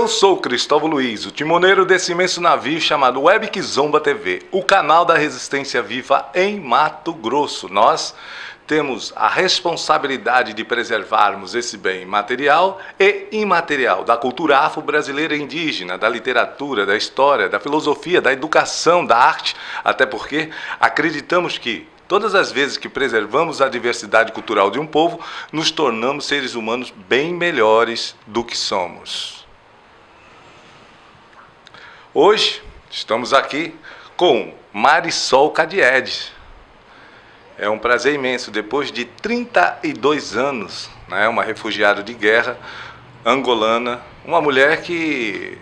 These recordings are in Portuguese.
Eu sou Cristóvão Luiz, o timoneiro desse imenso navio chamado Web Kizomba TV, o canal da resistência viva em Mato Grosso. Nós temos a responsabilidade de preservarmos esse bem material e imaterial da cultura afro-brasileira e indígena, da literatura, da história, da filosofia, da educação, da arte, até porque acreditamos que todas as vezes que preservamos a diversidade cultural de um povo, nos tornamos seres humanos bem melhores do que somos. Hoje estamos aqui com Marisol Cadiede. É um prazer imenso, depois de 32 anos, né, uma refugiada de guerra angolana, uma mulher que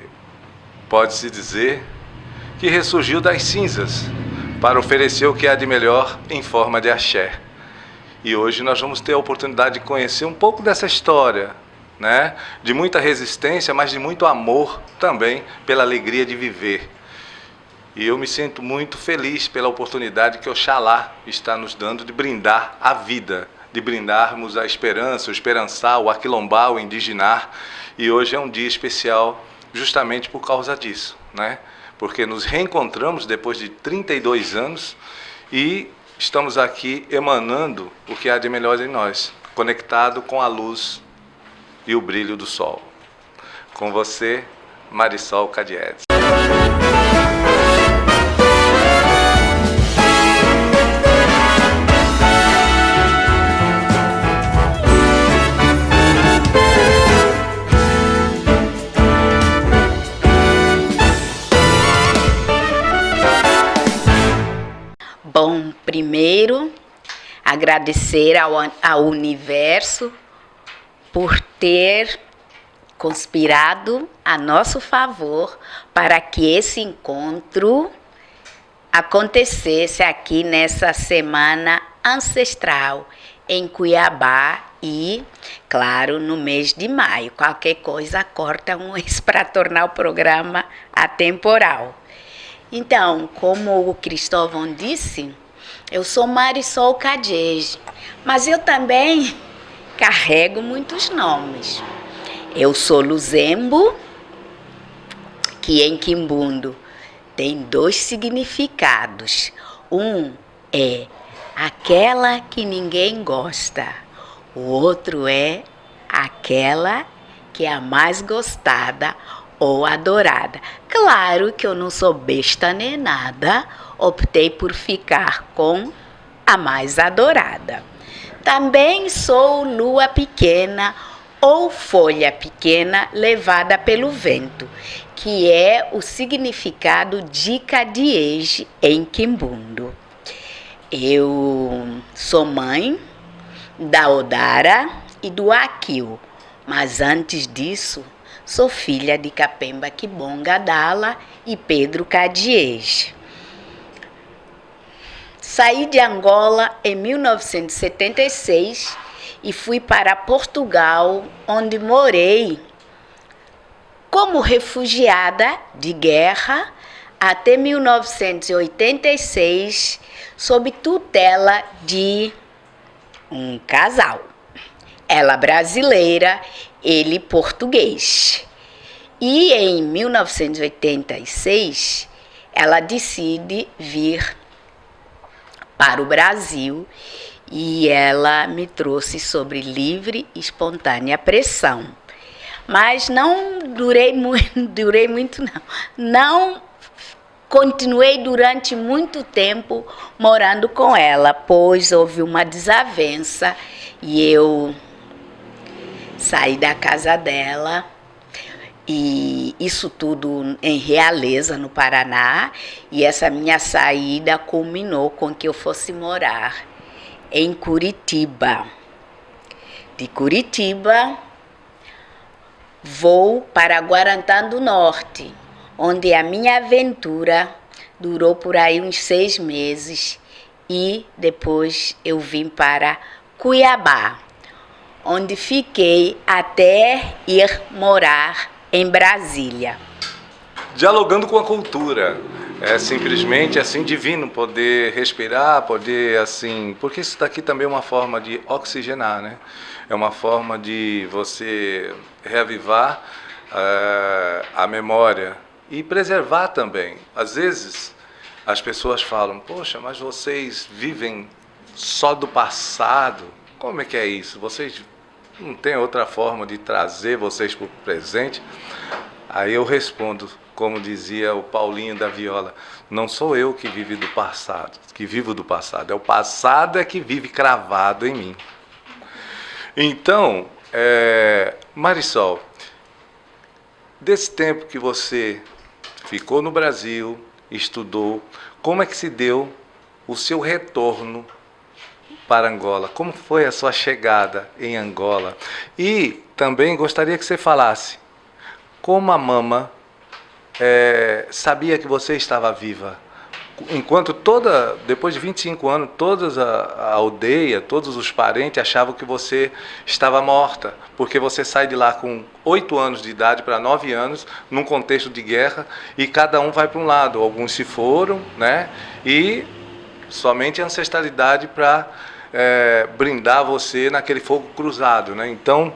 pode-se dizer que ressurgiu das cinzas para oferecer o que há de melhor em forma de axé. E hoje nós vamos ter a oportunidade de conhecer um pouco dessa história, né? De muita resistência, mas de muito amor também pela alegria de viver. E eu me sinto muito feliz pela oportunidade que Oxalá está nos dando de brindar a vida, de brindarmos a esperança, o esperançar, o aquilombar, o indigenar. E hoje é um dia especial justamente por causa disso, né? Porque nos reencontramos depois de 32 anos e estamos aqui emanando o que há de melhor em nós, conectado com a luz e o brilho do sol. Com você, Marisol Cadiede. Bom, primeiro, agradecer ao universo por ter conspirado a nosso favor para que esse encontro acontecesse aqui nessa semana ancestral em Cuiabá e, claro, no mês de maio. Qualquer coisa corta um mês para tornar o programa atemporal. Então, como o Cristóvão disse, eu sou Marisol Cadiede, mas eu também carrego muitos nomes. Eu sou Luzembo, que em Quimbundo tem 2 significados. Um é aquela que ninguém gosta, o outro é aquela que é a mais gostada ou adorada. Claro que eu não sou besta nem nada, optei por ficar com a mais adorada. Também sou lua pequena ou folha pequena levada pelo vento, que é o significado de Cadiege em Quimbundo. Eu sou mãe da Odara e do Aquil, mas antes disso, sou filha de Capemba Kibonga Dala e Pedro Cadiege. Saí de Angola em 1976 e fui para Portugal, onde morei como refugiada de guerra até 1986, sob tutela de um casal. Ela brasileira, ele português. E em 1986, ela decide vir para o Brasil e ela me trouxe sobre livre e espontânea pressão. Mas não durei muito não. Não continuei durante muito tempo morando com ela, pois houve uma desavença e eu saí da casa dela, e isso tudo em Realeza, no Paraná, e essa minha saída culminou com que eu fosse morar em Curitiba. De Curitiba, vou para Guarantã do Norte, onde a minha aventura durou por aí uns 6 meses, e depois eu vim para Cuiabá, onde fiquei até ir morar em Brasília. Dialogando com a cultura. É simplesmente assim divino poder respirar, poder assim... Porque isso daqui também é uma forma de oxigenar, né? É uma forma de você reavivar a memória e preservar também. Às vezes as pessoas falam, poxa, mas vocês vivem só do passado. Como é que é isso? Vocês não têm outra forma de trazer vocês para o presente? Aí eu respondo, como dizia o Paulinho da Viola, não sou eu que vivo do passado, é o passado é que vive cravado em mim. Então, Marisol, desse tempo que você ficou no Brasil, estudou, como é que se deu o seu retorno para Angola? Como foi a sua chegada em Angola? E também gostaria que você falasse como a mama sabia que você estava viva. Enquanto depois de 25 anos, toda a aldeia, todos os parentes achavam que você estava morta, porque você sai de lá com 8 anos de idade para 9 anos, num contexto de guerra, e cada um vai para um lado. Alguns se foram, né? E somente a ancestralidade para brindar você naquele fogo cruzado, né? Então,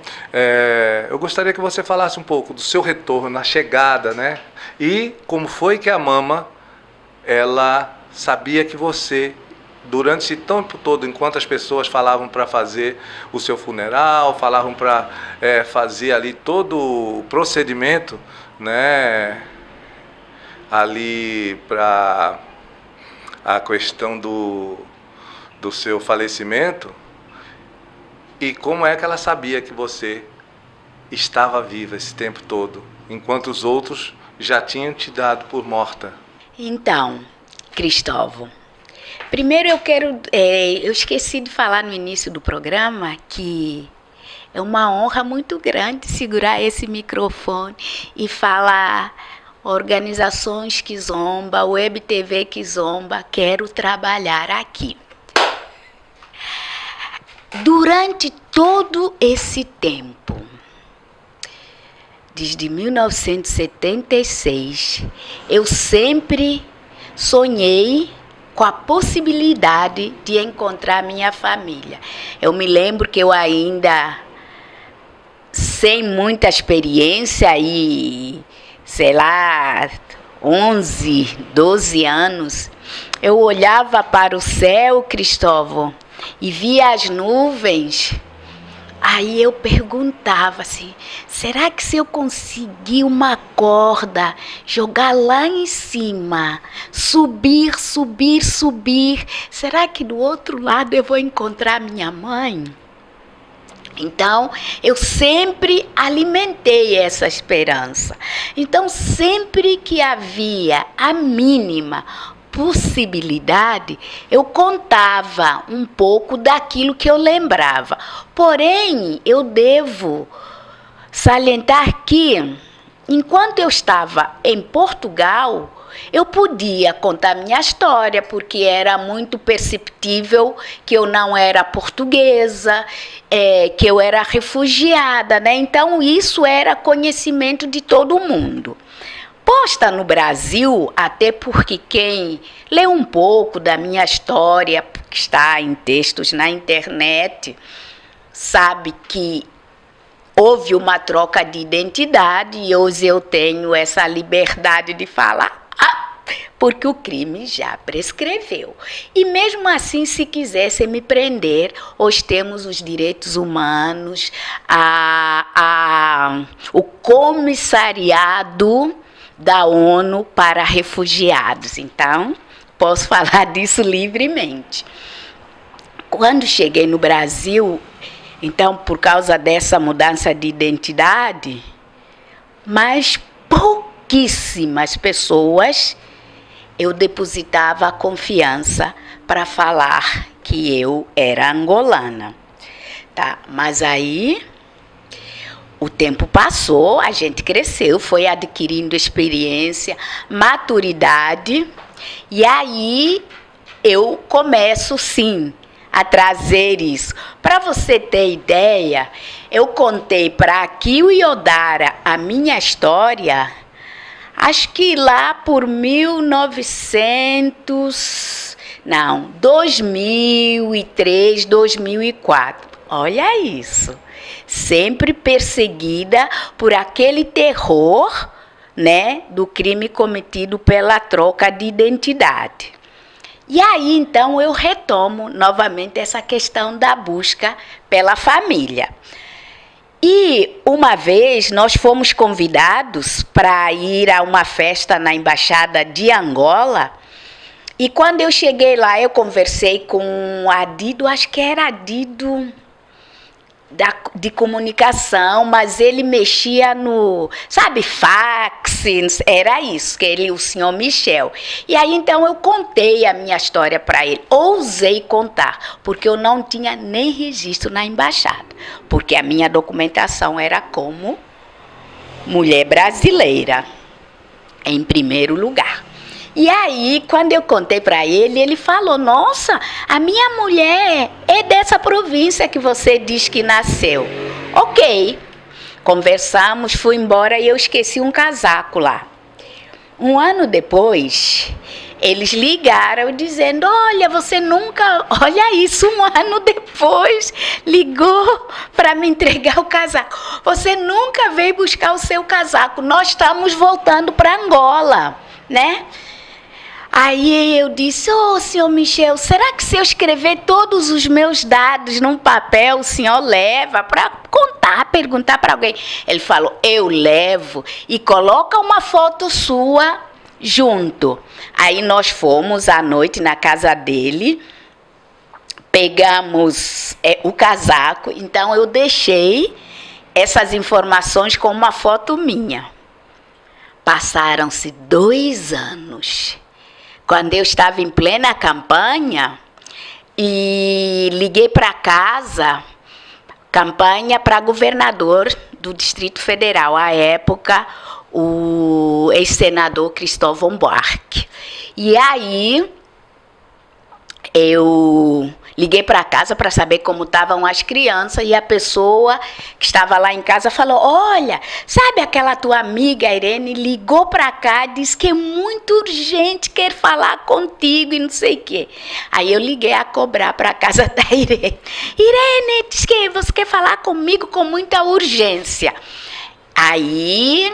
eu gostaria que você falasse um pouco do seu retorno, na chegada, né? E como foi que a mama ela sabia que você, durante esse tempo todo, enquanto as pessoas falavam para fazer o seu funeral, falavam para fazer ali todo o procedimento, né, ali para a questão do seu falecimento, e como é que ela sabia que você estava viva esse tempo todo, enquanto os outros já tinham te dado por morta? Então, Cristóvão, primeiro eu esqueci de falar no início do programa que é uma honra muito grande segurar esse microfone e falar Organizações Kizomba, Web TV Kizomba, quero trabalhar aqui. Durante todo esse tempo, desde 1976, eu sempre sonhei com a possibilidade de encontrar minha família. Eu me lembro que eu ainda, sem muita experiência e, sei lá, 11, 12 anos, eu olhava para o céu, Cristóvão, e via as nuvens. Aí eu perguntava assim, será que se eu conseguir uma corda, jogar lá em cima, subir, será que do outro lado eu vou encontrar minha mãe? Então, eu sempre alimentei essa esperança. Então, sempre que havia a mínima possibilidade, eu contava um pouco daquilo que eu lembrava. Porém, eu devo salientar que, enquanto eu estava em Portugal, eu podia contar minha história, porque era muito perceptível que eu não era portuguesa, que eu era refugiada, né? Então, isso era conhecimento de todo mundo. Posta no Brasil, até porque quem lê um pouco da minha história, que está em textos na internet, sabe que houve uma troca de identidade e hoje eu tenho essa liberdade de falar, porque o crime já prescreveu. E mesmo assim, se quisessem me prender, hoje temos os direitos humanos, o comissariado da ONU para refugiados. Então, posso falar disso livremente. Quando cheguei no Brasil, então, por causa dessa mudança de identidade, mas pouquíssimas pessoas eu depositava a confiança para falar que eu era angolana. Tá? Mas aí o tempo passou, a gente cresceu, foi adquirindo experiência, maturidade, e aí eu começo, sim, a trazer isso. Para você ter ideia, eu contei para aqui o Iodara a minha história, acho que lá por 2003, 2004. Olha isso. sempre perseguida por aquele terror, né, do crime cometido pela troca de identidade. E aí, então, eu retomo novamente essa questão da busca pela família. E uma vez nós fomos convidados para ir a uma festa na Embaixada de Angola. E quando eu cheguei lá, eu conversei com a Dido, acho que era a Dido de comunicação, mas ele mexia no, sabe, fax, era isso, o senhor Michel. E aí então eu contei a minha história para ele, ousei contar, porque eu não tinha nem registro na embaixada, porque a minha documentação era como mulher brasileira, em primeiro lugar. E aí, quando eu contei para ele, ele falou, nossa, a minha mulher é dessa província que você diz que nasceu. Ok, conversamos, fui embora e eu esqueci um casaco lá. Um ano depois, eles ligaram dizendo, olha, você nunca, olha isso, um ano depois, ligou para me entregar o casaco. Você nunca veio buscar o seu casaco, nós estamos voltando para Angola, né? Aí eu disse, senhor Michel, será que se eu escrever todos os meus dados num papel, o senhor leva para contar, perguntar para alguém? Ele falou, eu levo e coloca uma foto sua junto. Aí nós fomos à noite na casa dele, pegamos o casaco, então eu deixei essas informações com uma foto minha. Passaram-se 2 anos. Quando eu estava em plena campanha e liguei para casa, campanha para governador do Distrito Federal, à época, o ex-senador Cristóvão Buarque. E aí eu liguei para casa para saber como estavam as crianças e a pessoa que estava lá em casa falou, olha, sabe aquela tua amiga Irene ligou para cá, disse que é muito urgente, quer falar contigo e não sei o quê. Aí eu liguei a cobrar para a casa da Irene. Irene, diz que você quer falar comigo com muita urgência. Aí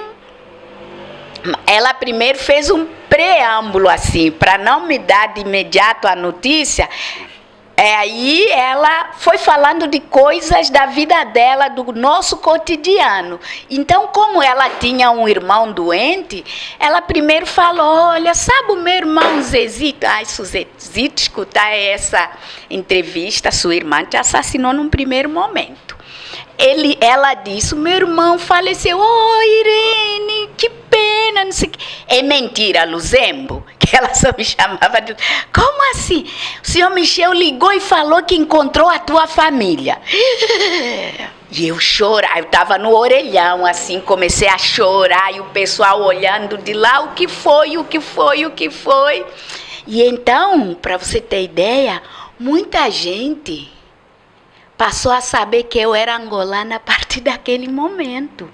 ela primeiro fez um preâmbulo assim, para não me dar de imediato a notícia. Aí ela foi falando de coisas da vida dela, do nosso cotidiano. Então, como ela tinha um irmão doente, ela primeiro falou, olha, sabe o meu irmão Zezito? Ai, Zezito, escutar essa entrevista, sua irmã te assassinou num primeiro momento. Ela disse, meu irmão faleceu. Irene, que pena, não sei o quê. É mentira, Luzembo, que ela só me chamava de... Como assim? O senhor Michel ligou e falou que encontrou a tua família. E eu chorava, eu estava no orelhão, assim, comecei a chorar, e o pessoal olhando de lá, o que foi. E então, para você ter ideia, muita gente passou a saber que eu era angolana a partir daquele momento.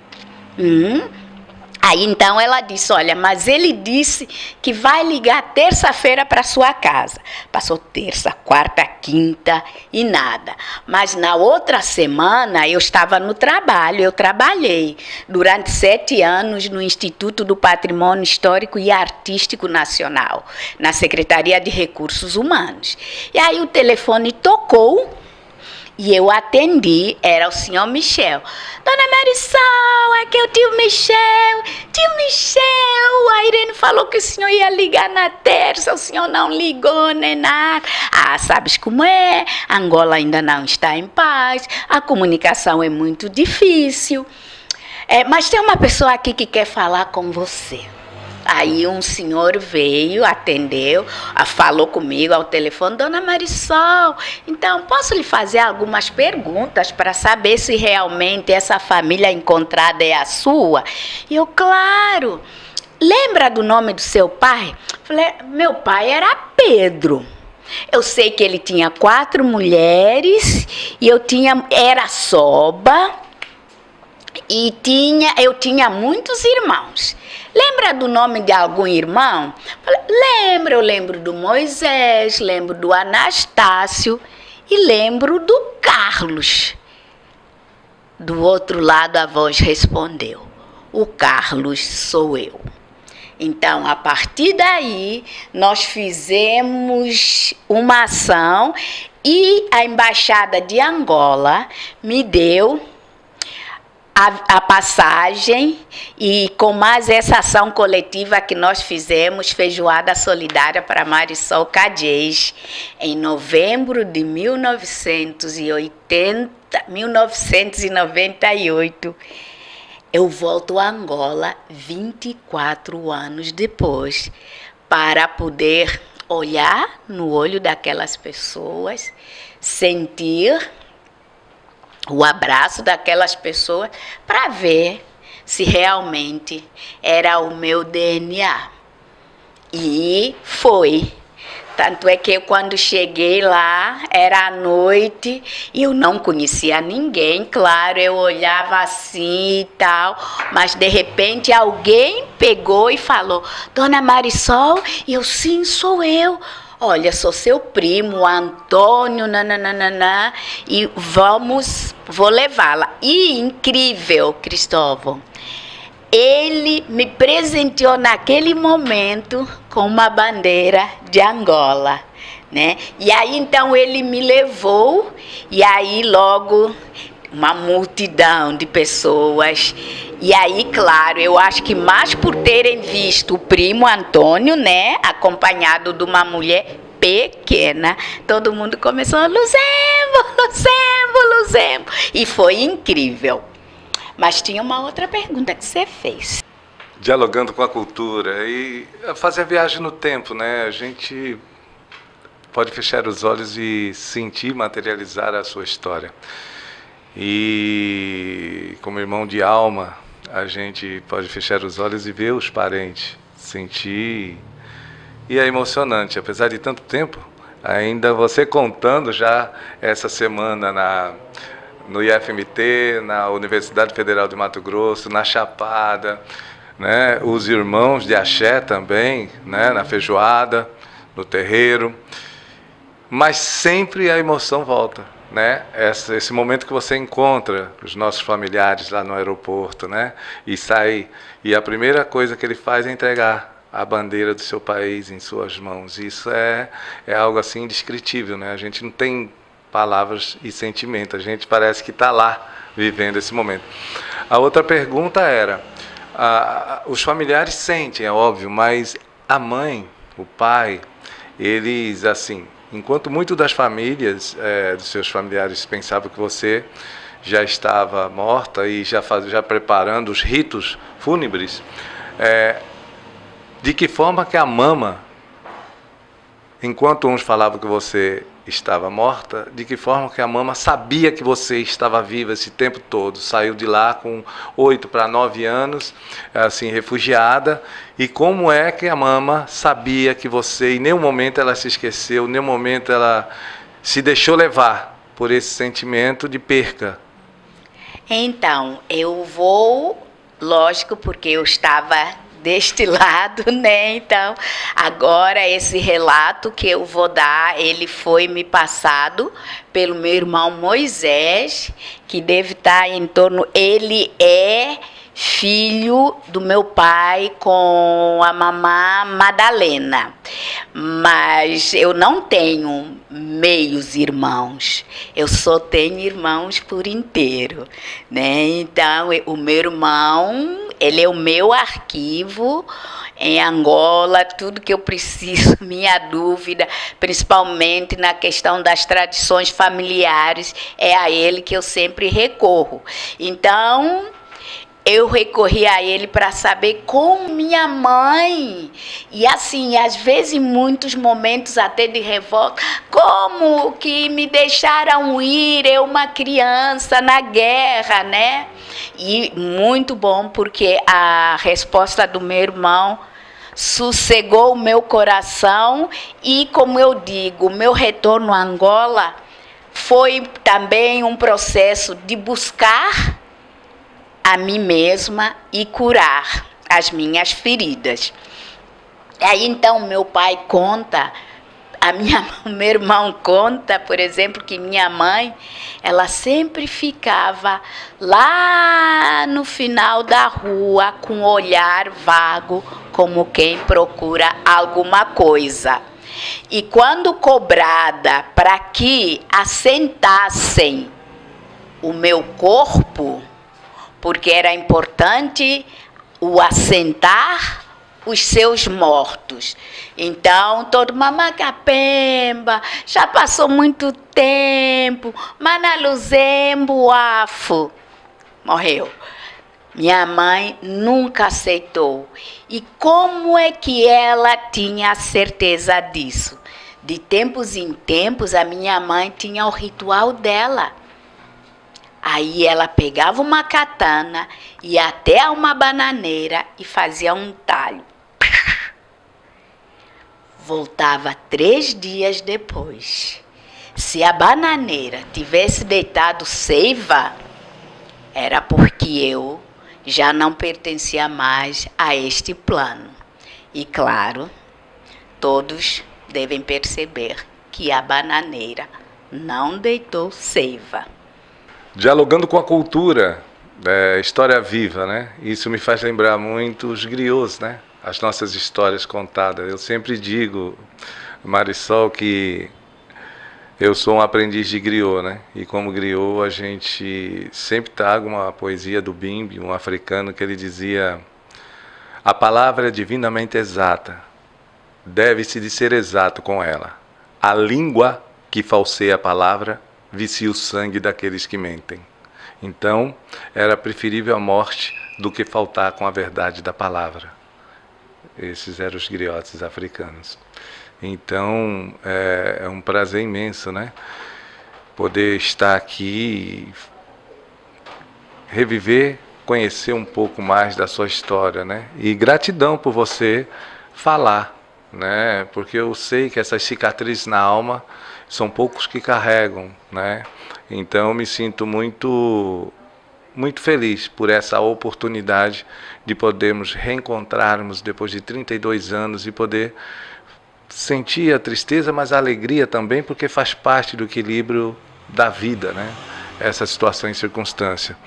Aí então ela disse, olha, mas ele disse que vai ligar terça-feira para sua casa. Passou terça, quarta, quinta e nada. Mas na outra semana eu estava no trabalho, eu trabalhei durante 7 anos no Instituto do Patrimônio Histórico e Artístico Nacional, na Secretaria de Recursos Humanos. E aí o telefone tocou, e eu atendi, era o senhor Michel. Dona Marisol, aqui é o tio Michel. Tio Michel, a Irene falou que o senhor ia ligar na terça, o senhor não ligou nem nada. Ah, sabes como é? Angola ainda não está em paz, a comunicação é muito difícil. Mas tem uma pessoa aqui que quer falar com você. Aí um senhor veio, atendeu, falou comigo ao telefone, Dona Marisol, então posso lhe fazer algumas perguntas para saber se realmente essa família encontrada é a sua? E eu, claro. Lembra do nome do seu pai? Falei, meu pai era Pedro. Eu sei que ele tinha 4 mulheres e era soba. E eu tinha muitos irmãos. Lembra do nome de algum irmão? Falei, eu lembro do Moisés, lembro do Anastácio e lembro do Carlos. do outro lado a voz respondeu: o Carlos sou eu. Então, a partir daí, nós fizemos uma ação e a Embaixada de Angola me deu a passagem, e com mais essa ação coletiva que nós fizemos, Feijoada Solidária para Marisol Cadiez, em novembro de 1998, eu volto a Angola 24 anos depois para poder olhar no olho daquelas pessoas, sentir o abraço daquelas pessoas para ver se realmente era o meu DNA. E foi. Tanto é que eu, quando cheguei lá, era à noite, e eu não conhecia ninguém, claro, eu olhava assim e tal, mas de repente alguém pegou e falou: Dona Marisol? E eu: sim, sou eu. Olha, sou seu primo, Antônio, nananana, e vou levá-la. E incrível, Cristóvão, ele me presenteou naquele momento com uma bandeira de Angola, né? E aí então ele me levou, e aí logo uma multidão de pessoas. E aí, claro, eu acho que mais por terem visto o primo Antônio, né, acompanhado de uma mulher pequena, todo mundo começou: Luzembo, Luzembo, Luzembo. E foi incrível. Mas tinha uma outra pergunta que você fez. Dialogando com a cultura e fazer a viagem no tempo, né? A gente pode fechar os olhos e sentir, materializar a sua história. E como irmão de alma, a gente pode fechar os olhos e ver os parentes, sentir. E é emocionante, apesar de tanto tempo, ainda você contando já essa semana no IFMT, na Universidade Federal de Mato Grosso, na Chapada, né? Os irmãos de axé também, né? Na feijoada, no terreiro. Mas sempre a emoção volta, né? Esse momento que você encontra os nossos familiares lá no aeroporto, né? E sai, e a primeira coisa que ele faz é entregar a bandeira do seu país em suas mãos. Isso é algo assim indescritível, né? A gente não tem palavras e sentimento, a gente parece que está lá vivendo esse momento. A outra pergunta era, os familiares sentem, é óbvio, mas a mãe, o pai, eles, assim, enquanto muito das famílias, dos seus familiares pensavam que você já estava morta e já preparando os ritos fúnebres, de que forma que a mama, enquanto uns falavam que você estava morta, de que forma que a mama sabia que você estava viva esse tempo todo? Saiu de lá com 8 para 9 anos, assim, refugiada, e como é que a mama sabia que você, em nenhum momento ela se esqueceu, em nenhum momento ela se deixou levar por esse sentimento de perca? Então, eu vou, lógico, porque eu estava deste lado, né? Então, agora esse relato que eu vou dar, ele foi me passado pelo meu irmão Moisés, que deve estar em torno, ele é filho do meu pai com a mamã Madalena, mas eu não tenho meios irmãos, eu só tenho irmãos por inteiro, né? Então, o meu irmão, ele é o meu arquivo em Angola, tudo que eu preciso, minha dúvida, principalmente na questão das tradições familiares, é a ele que eu sempre recorro. Então, eu recorri a ele para saber como minha mãe, e assim, às vezes em muitos momentos até de revolta, como que me deixaram ir, eu uma criança na guerra, né? E muito bom, porque a resposta do meu irmão sossegou o meu coração, e como eu digo, o meu retorno a Angola foi também um processo de buscar a mim mesma e curar as minhas feridas. Aí então meu pai conta Meu irmão conta, por exemplo, que minha mãe, ela sempre ficava lá no final da rua com o olhar vago, como quem procura alguma coisa. E quando cobrada para que assentassem o meu corpo, porque era importante o assentar os seus mortos. Então, todo mamacapemba, já passou muito tempo, Manaluzembo, afo, morreu. Minha mãe nunca aceitou. E como é que ela tinha a certeza disso? De tempos em tempos, a minha mãe tinha o ritual dela. Aí ela pegava uma katana, ia até uma bananeira e fazia um talho. Voltava 3 dias depois. Se a bananeira tivesse deitado seiva, era porque eu já não pertencia mais a este plano. E claro, todos devem perceber que a bananeira não deitou seiva. Dialogando com a cultura, história viva, né? Isso me faz lembrar muito os griots, né? As nossas histórias contadas. Eu sempre digo, Marisol, que eu sou um aprendiz de griot, né? E como griot a gente sempre traga uma poesia do Bimbi, um africano, que ele dizia: a palavra é divinamente exata, deve-se de ser exato com ela. A língua que falseia a palavra vicia o sangue daqueles que mentem. Então, era preferível a morte do que faltar com a verdade da palavra. Esses eram os griotes africanos. Então, é um prazer imenso, né? Poder estar aqui e reviver, conhecer um pouco mais da sua história, né? E gratidão por você falar, né? Porque eu sei que essas cicatrizes na alma são poucos que carregam, né? Então, eu me sinto muito feliz por essa oportunidade de podermos reencontrarmos depois de 32 anos e poder sentir a tristeza, mas a alegria também, porque faz parte do equilíbrio da vida, né? Essa situação e circunstância.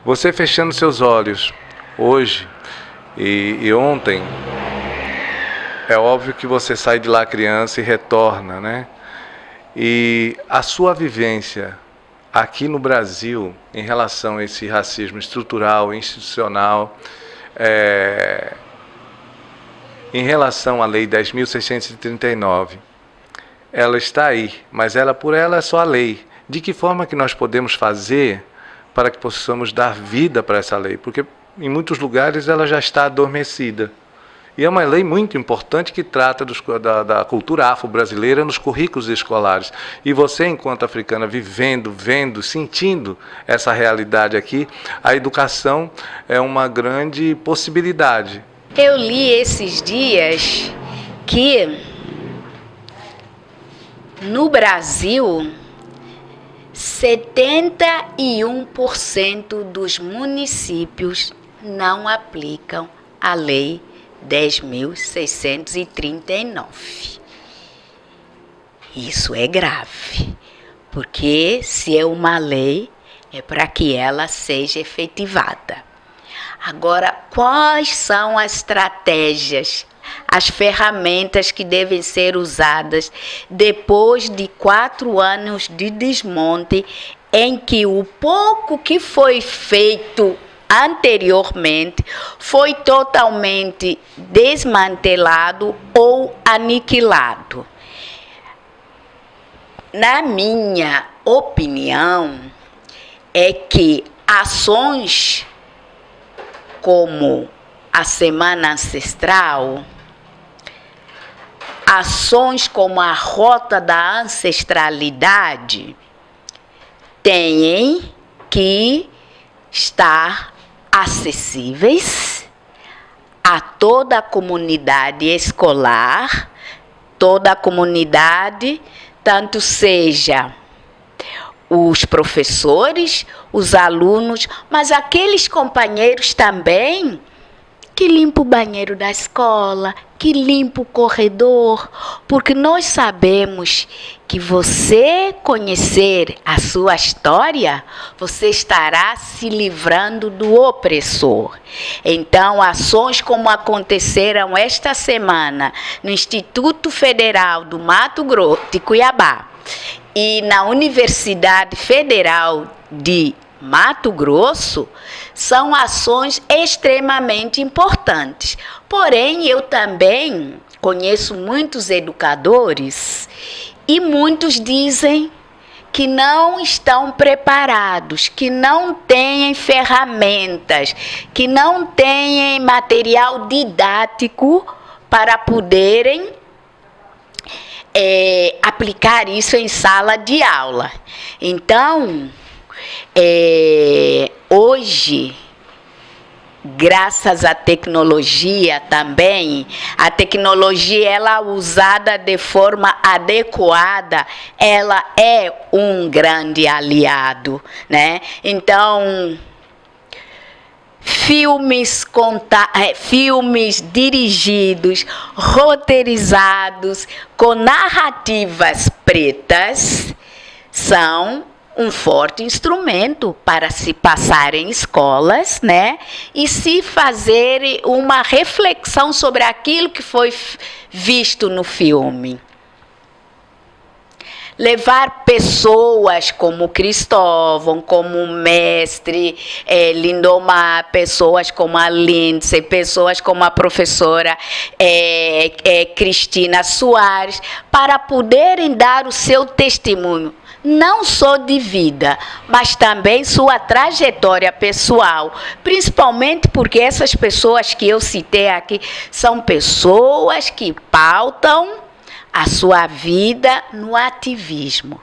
Você fechando seus olhos hoje e ontem, é óbvio que você sai de lá criança e retorna, né? E a sua vivência aqui no Brasil, em relação a esse racismo estrutural, institucional, em relação à Lei 10.639, ela está aí, mas por ela é só a lei. De que forma que nós podemos fazer para que possamos dar vida para essa lei? Porque em muitos lugares ela já está adormecida. E é uma lei muito importante que trata da cultura afro-brasileira nos currículos escolares. E você, enquanto africana, vivendo, vendo, sentindo essa realidade aqui, a educação é uma grande possibilidade. Eu li esses dias que no Brasil 71% dos municípios não aplicam a lei 10.639. Isso é grave, porque se é uma lei, é para que ela seja efetivada. Agora, quais são as estratégias, as ferramentas que devem ser usadas depois de 4 anos de desmonte, em que o pouco que foi feito anteriormente foi totalmente desmantelado ou aniquilado? Na minha opinião, é que ações como a Semana Ancestral, ações como a Rota da Ancestralidade, têm que estar acessíveis a toda a comunidade escolar, toda a comunidade, tanto seja os professores, os alunos, mas aqueles companheiros também que limpa o banheiro da escola, que limpa o corredor, porque nós sabemos que você conhecer a sua história, você estará se livrando do opressor. Então, ações como aconteceram esta semana no Instituto Federal do Mato Grosso de Cuiabá e na Universidade Federal de Mato Grosso, são ações extremamente importantes. Porém, eu também conheço muitos educadores e muitos dizem que não estão preparados, que não têm ferramentas, que não têm material didático para poderem aplicar isso em sala de aula. Então, hoje, graças à tecnologia também, a tecnologia, ela usada de forma adequada, ela é um grande aliado, né? Então, filmes dirigidos, roteirizados, com narrativas pretas, são um forte instrumento para se passar em escolas, né? E se fazer uma reflexão sobre aquilo que foi visto no filme. Levar pessoas como Cristóvão, como o mestre Lindomar, pessoas como a Lindsay, pessoas como a professora Cristina Soares, para poderem dar o seu testemunho, não só de vida, mas também sua trajetória pessoal, principalmente porque essas pessoas que eu citei aqui são pessoas que pautam a sua vida no ativismo,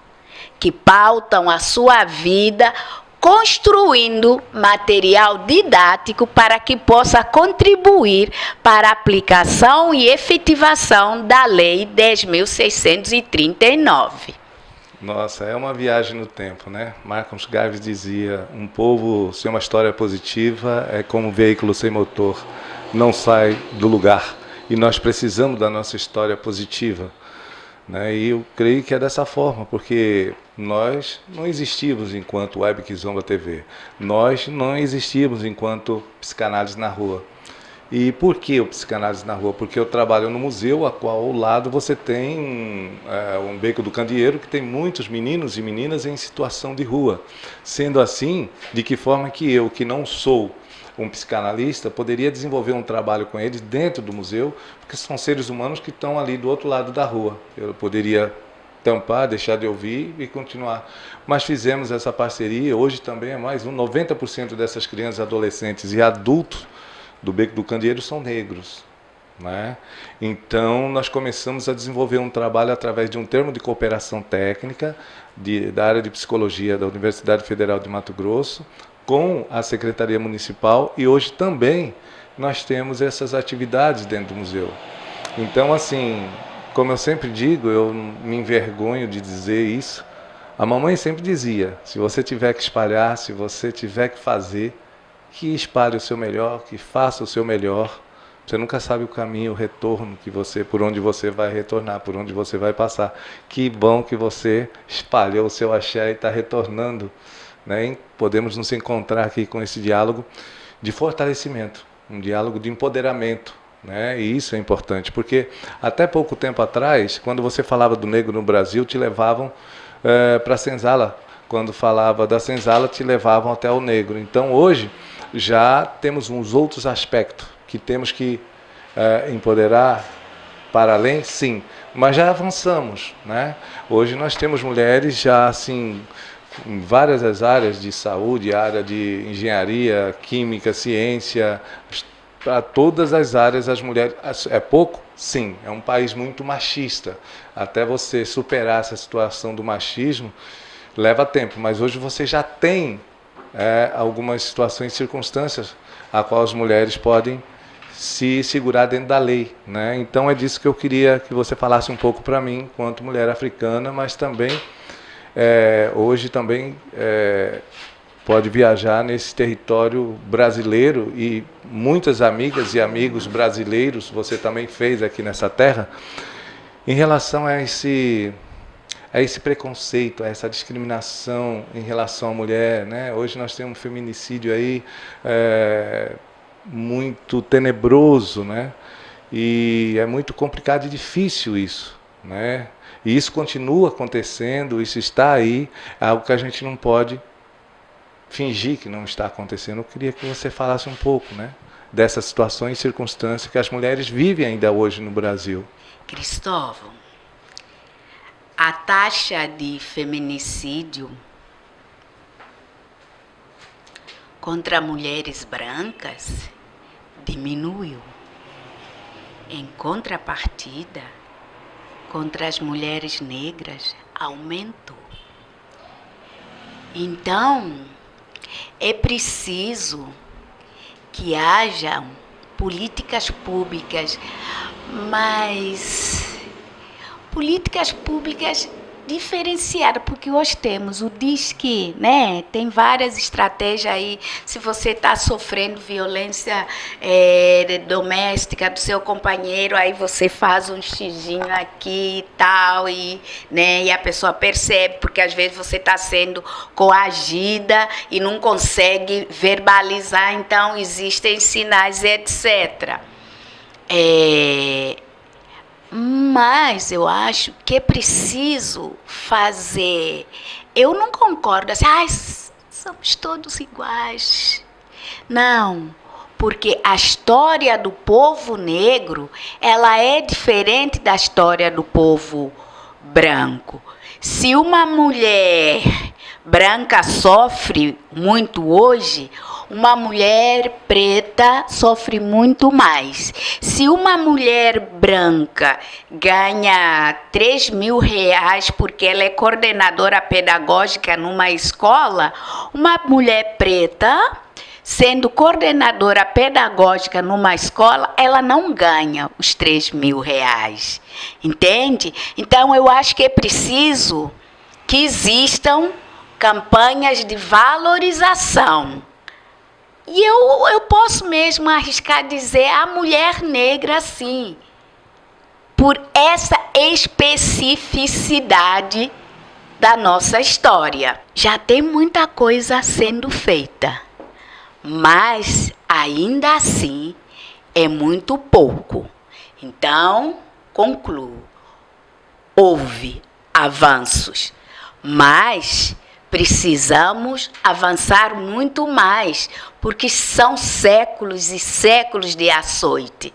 que pautam a sua vida construindo material didático para que possa contribuir para a aplicação e efetivação da Lei 10.639. Nossa, é uma viagem no tempo, né? Malcolm Garvey dizia, um povo sem uma história positiva é como um veículo sem motor, não sai do lugar. E nós precisamos da nossa história positiva, né? E eu creio que é dessa forma, porque nós não existimos enquanto Web Kizomba TV. Nós não existimos enquanto psicanálise na rua. E por que o psicanálise na rua? Porque eu trabalho no museu, a qual ao lado você tem um Beco do Candeeiro, que tem muitos meninos e meninas em situação de rua. Sendo assim, de que forma que eu, que não sou um psicanalista, poderia desenvolver um trabalho com eles dentro do museu, porque são seres humanos que estão ali do outro lado da rua. Eu poderia tampar, deixar de ouvir e continuar. Mas fizemos essa parceria, hoje também é mais 90% dessas crianças, adolescentes e adultos do Beco do Candeeiro são negros, né? Então, nós começamos a desenvolver um trabalho através de um termo de cooperação técnica da área de psicologia da Universidade Federal de Mato Grosso, com a Secretaria Municipal, e hoje também nós temos essas atividades dentro do museu. Então, assim, como eu sempre digo, eu me envergonho de dizer isso, a mamãe sempre dizia, se você tiver que espalhar, se você tiver que fazer, que espalhe o seu melhor, que faça o seu melhor. Você nunca sabe o caminho, o retorno que você, por onde você vai retornar, por onde você vai passar. Que bom que você espalhou o seu axé e está retornando, né? E podemos nos encontrar aqui com esse diálogo de fortalecimento, um diálogo de empoderamento, né? E isso é importante, porque até pouco tempo atrás, quando você falava do negro no Brasil, te levavam para a senzala. Quando falava da senzala, te levavam até o negro. Então, hoje, já temos uns outros aspectos que temos que empoderar para além, sim, mas já avançamos, né? Hoje nós temos mulheres já assim em várias áreas de saúde, área de engenharia, química, ciência, para todas as áreas as mulheres. É pouco? Sim, é um país muito machista. Até você superar essa situação do machismo leva tempo, mas hoje você já tem algumas situações e circunstâncias a qual as mulheres podem se segurar dentro da lei, né? Então é disso que eu queria que você falasse um pouco para mim, enquanto mulher africana, mas também hoje também pode viajar nesse território brasileiro, e muitas amigas e amigos brasileiros você também fez aqui nessa terra, em relação a esse preconceito, a essa discriminação em relação à mulher, né? Hoje nós temos um feminicídio aí muito tenebroso, né? E é muito complicado e difícil isso, né? E isso continua acontecendo, isso está aí, é algo que a gente não pode fingir que não está acontecendo. Eu queria que você falasse um pouco, né, dessas situações e circunstâncias que as mulheres vivem ainda hoje no Brasil. Cristóvão, a taxa de feminicídio contra mulheres brancas diminuiu. Em contrapartida, contra as mulheres negras aumentou. Então, é preciso que hajam políticas públicas, mas políticas públicas diferenciadas, porque hoje temos o Disque, né? Tem várias estratégias aí. Se você está sofrendo violência doméstica do seu companheiro, aí você faz um xizinho aqui e tal, né? E a pessoa percebe, porque às vezes você está sendo coagida e não consegue verbalizar, então existem sinais, etc. Mas eu acho que é preciso fazer. Eu não concordo assim, somos todos iguais. Não, porque a história do povo negro, ela é diferente da história do povo branco. Se uma mulher branca sofre muito hoje, uma mulher preta sofre muito mais. Se uma mulher branca ganha 3 mil reais porque ela é coordenadora pedagógica numa escola, uma mulher preta, sendo coordenadora pedagógica numa escola, ela não ganha os 3 mil reais. Entende? Então, eu acho que é preciso que existam campanhas de valorização. E eu posso mesmo arriscar dizer a mulher negra, sim, por essa especificidade da nossa história. Já tem muita coisa sendo feita, mas ainda assim é muito pouco. Então, concluo, houve avanços, mas precisamos avançar muito mais, porque são séculos e séculos de açoite.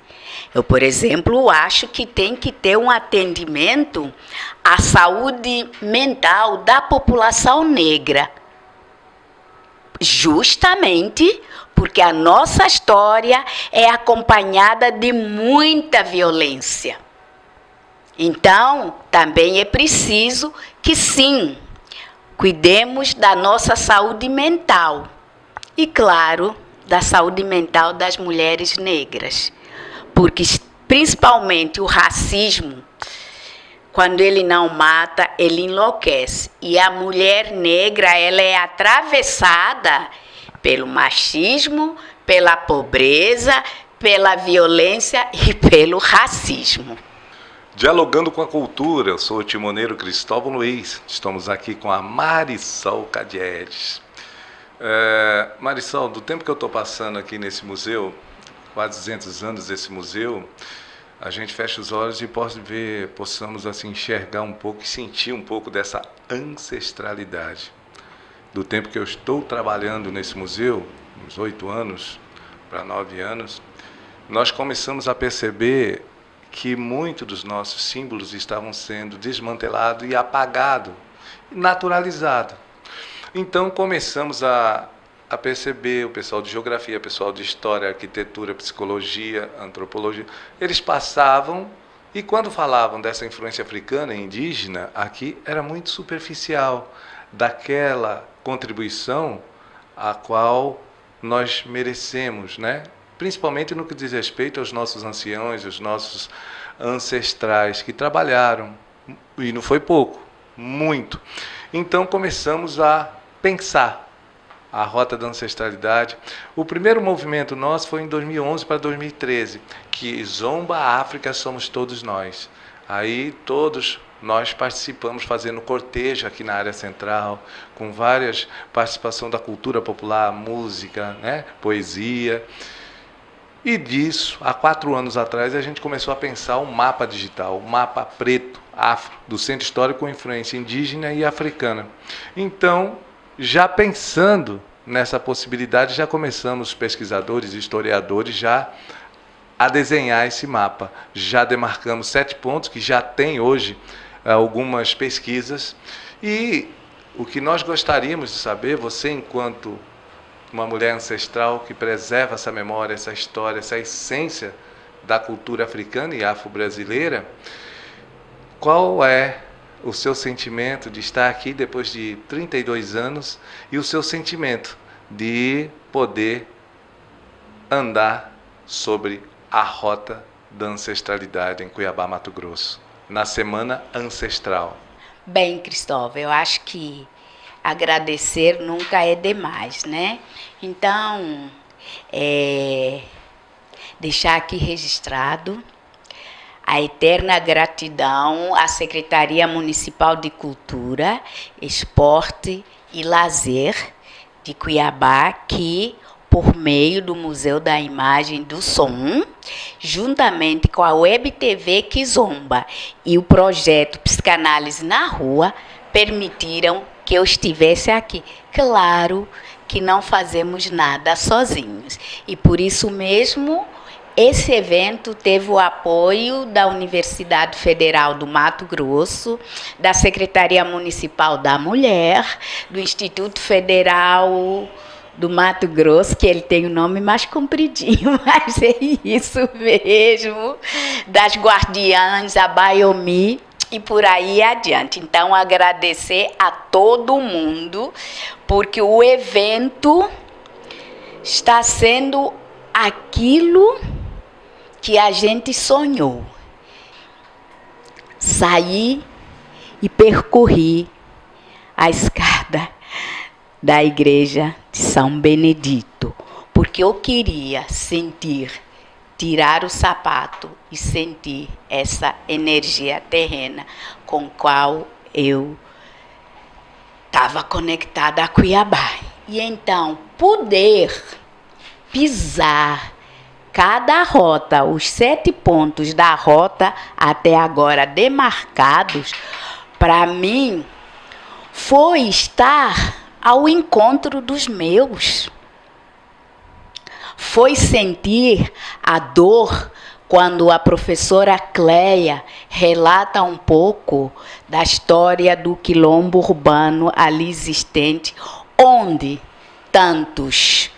Eu, por exemplo, acho que tem que ter um atendimento à saúde mental da população negra, justamente porque a nossa história é acompanhada de muita violência. Então, também é preciso que, sim, cuidemos da nossa saúde mental e, claro, da saúde mental das mulheres negras, porque principalmente o racismo, quando ele não mata, ele enlouquece. E a mulher negra, ela é atravessada pelo machismo, pela pobreza, pela violência e pelo racismo. Dialogando com a cultura, eu sou o timoneiro Cristóvão Luiz. Estamos aqui com a Marisol Cadiedes. Marisol, do tempo que eu estou passando aqui nesse museu, quase 200 anos desse museu, a gente fecha os olhos e possamos assim, enxergar um pouco e sentir um pouco dessa ancestralidade. Do tempo que eu estou trabalhando nesse museu, uns 8 anos para 9 anos, nós começamos a perceber que muitos dos nossos símbolos estavam sendo desmantelados e apagados, naturalizados. Então começamos a perceber, o pessoal de geografia, o pessoal de história, arquitetura, psicologia, antropologia, eles passavam e quando falavam dessa influência africana e indígena, aqui era muito superficial, daquela contribuição a qual nós merecemos, né? Principalmente no que diz respeito aos nossos anciãos, aos nossos ancestrais que trabalharam, e não foi pouco, muito. Então começamos a pensar a Rota da Ancestralidade. O primeiro movimento nosso foi em 2011 para 2013, que Zomba África Somos Todos Nós. Aí todos nós participamos fazendo cortejo aqui na área central, com várias participação da cultura popular, música, né, poesia. E disso, há 4 anos atrás, a gente começou a pensar um mapa digital, um mapa preto, afro, do Centro Histórico com influência indígena e africana. Então, já pensando nessa possibilidade, já começamos, os pesquisadores e historiadores, já a desenhar esse mapa. Já demarcamos 7 pontos, que já tem hoje algumas pesquisas. E o que nós gostaríamos de saber, você enquanto uma mulher ancestral que preserva essa memória, essa história, essa essência da cultura africana e afro-brasileira, qual é o seu sentimento de estar aqui depois de 32 anos e o seu sentimento de poder andar sobre a Rota da Ancestralidade em Cuiabá, Mato Grosso, na Semana Ancestral? Bem, Cristóvão, eu acho que agradecer nunca é demais, né? Então, deixar aqui registrado a eterna gratidão à Secretaria Municipal de Cultura, Esporte e Lazer de Cuiabá, que, por meio do Museu da Imagem e do Som, juntamente com a Web TV Kizomba e o projeto Psicanálise na Rua, permitiram que eu estivesse aqui. Claro que não fazemos nada sozinhos. E por isso mesmo, esse evento teve o apoio da Universidade Federal do Mato Grosso, da Secretaria Municipal da Mulher, do Instituto Federal do Mato Grosso, que ele tem o nome mais compridinho, mas é isso mesmo, das Guardiãs, a Baiomi, e por aí adiante. Então, agradecer a todo mundo, porque o evento está sendo aquilo que a gente sonhou. Saí e percorri a escada da igreja de São Benedito, porque eu queria tirar o sapato e sentir essa energia terrena com qual eu estava conectada a Cuiabá. E então, poder pisar cada rota, os 7 pontos da rota até agora demarcados, para mim, foi estar ao encontro dos meus. Foi sentir a dor quando a professora Cleia relata um pouco da história do quilombo urbano ali existente, onde tantos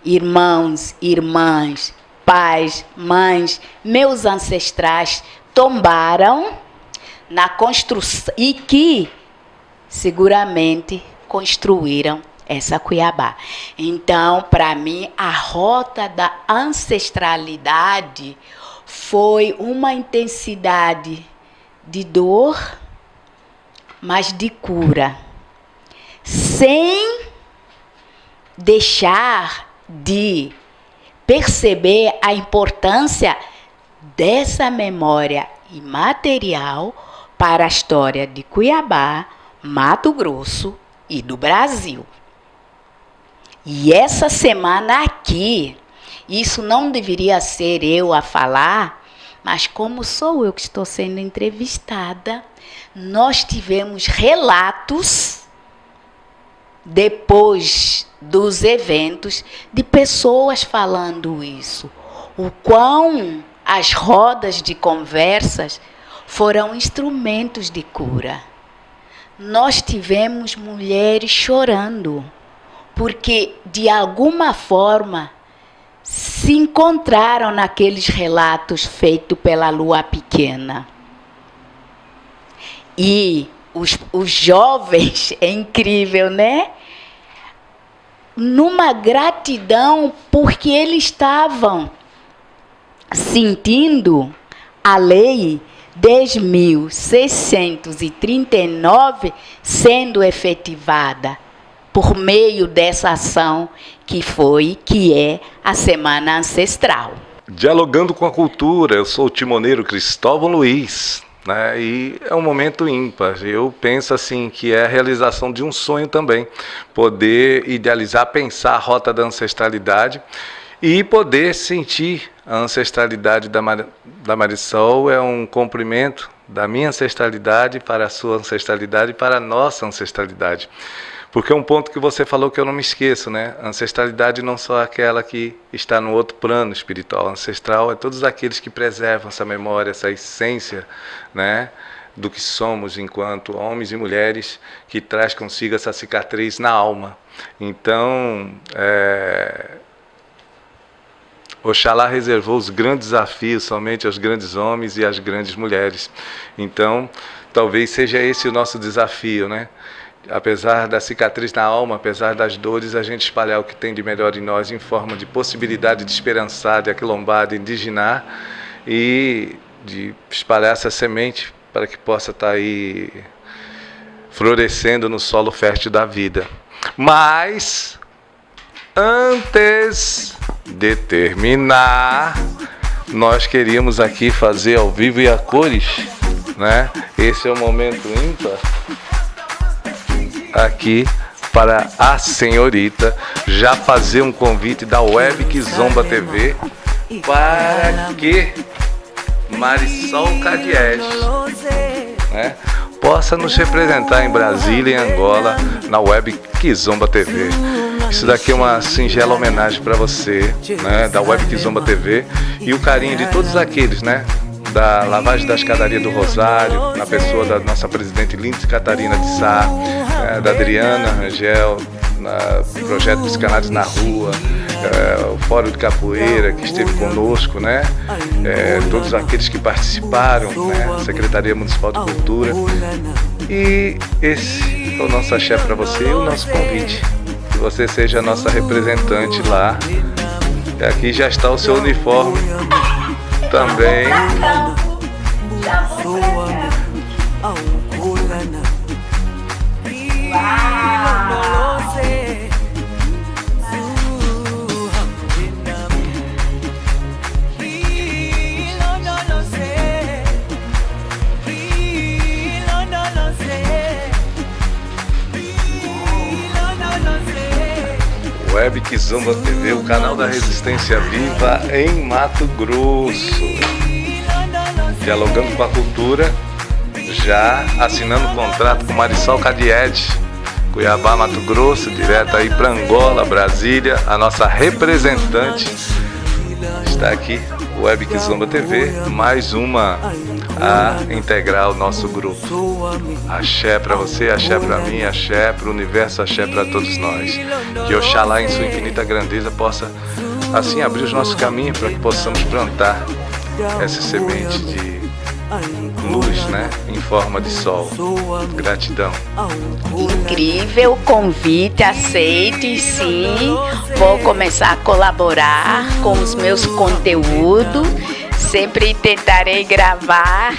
irmãos, irmãs, pais, mães, meus ancestrais tombaram na construção e que seguramente construíram essa Cuiabá. Então, para mim, a Rota da Ancestralidade foi uma intensidade de dor, mas de cura, sem deixar de perceber a importância dessa memória imaterial para a história de Cuiabá, Mato Grosso e do Brasil. E essa semana aqui, isso não deveria ser eu a falar, mas como sou eu que estou sendo entrevistada, nós tivemos relatos, depois dos eventos, de pessoas falando isso. O quão as rodas de conversas foram instrumentos de cura. Nós tivemos mulheres chorando, porque, de alguma forma, se encontraram naqueles relatos feitos pela Lua Pequena. E os jovens, é incrível, né? Numa gratidão, porque eles estavam sentindo a lei 10.639 sendo efetivada por meio dessa ação que é a Semana Ancestral. Dialogando com a cultura, eu sou o timoneiro Cristóvão Luiz, né? E é um momento ímpar. Eu penso assim que é a realização de um sonho também, poder idealizar, pensar a rota da ancestralidade e poder sentir a ancestralidade da Marisol. É um cumprimento da minha ancestralidade para a sua ancestralidade e para a nossa ancestralidade. Porque é um ponto que você falou que eu não me esqueço, né? A ancestralidade não só aquela que está no outro plano espiritual. Ancestral é todos aqueles que preservam essa memória, essa essência, né, do que somos enquanto homens e mulheres, que traz consigo essa cicatriz na alma. Então, Oxalá reservou os grandes desafios somente aos grandes homens e às grandes mulheres. Então, talvez seja esse o nosso desafio, né? Apesar da cicatriz na alma, apesar das dores, a gente espalhar o que tem de melhor em nós em forma de possibilidade de esperançar, de aquilombar, de indigenar e de espalhar essa semente para que possa estar aí florescendo no solo fértil da vida. Mas, antes de terminar, nós queríamos aqui fazer ao vivo e a cores, né? Esse é o momento ímpar aqui para a senhorita já fazer um convite da Web Kizomba TV para que Marisol Cadiege, né, possa nos representar em Brasília e Angola na Web Kizomba TV. Isso daqui é uma singela homenagem para você, né, da Web Kizomba TV, e o carinho de todos aqueles, né, da lavagem da escadaria do Rosário, na pessoa da nossa presidente Lindsay Catarina de Sá, da Adriana Rangel, no projeto Psicanálise na Rua, o Fórum de Capoeira que esteve conosco, né? Todos aqueles que participaram, né? Secretaria Municipal de Cultura. E esse é o nosso axé para você e o nosso convite, que você seja a nossa representante lá. E aqui já está o seu uniforme também. Web Kizomba TV, o canal da resistência viva em Mato Grosso. Dialogando com a cultura, já assinando contrato com Marisol Cadiege, Cuiabá, Mato Grosso, direto aí para Angola, Brasília. A nossa representante está aqui, Web Kizomba TV, mais uma a integrar o nosso grupo. Axé para você, axé para mim, axé para o universo, axé para todos nós. Que Oxalá em sua infinita grandeza possa assim abrir os nossos caminhos para que possamos plantar essa semente de luz, né, em forma de sol. Gratidão. Incrível convite, aceite, sim. Vou começar a colaborar com os meus conteúdos. Sempre tentarei gravar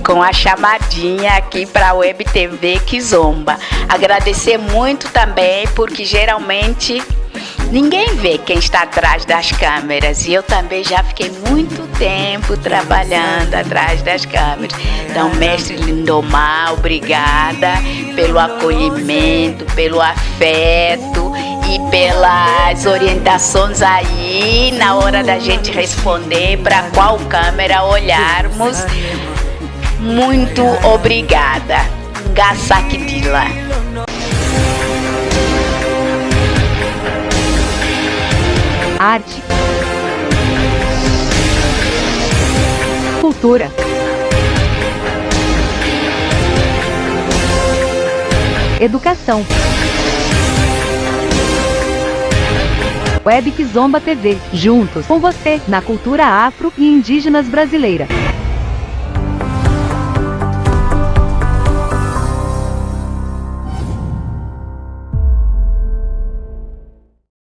com a chamadinha aqui para a Web TV Kizomba. Agradecer muito também, porque geralmente ninguém vê quem está atrás das câmeras. E eu também já fiquei muito tempo trabalhando atrás das câmeras. Então, mestre Lindomar, obrigada pelo acolhimento, pelo afeto e pelas orientações aí na hora da gente responder para qual câmera olharmos. Muito obrigada. Ngasakidila. Arte, cultura, educação. Web Kizomba TV, juntos com você na cultura afro e indígenas brasileira.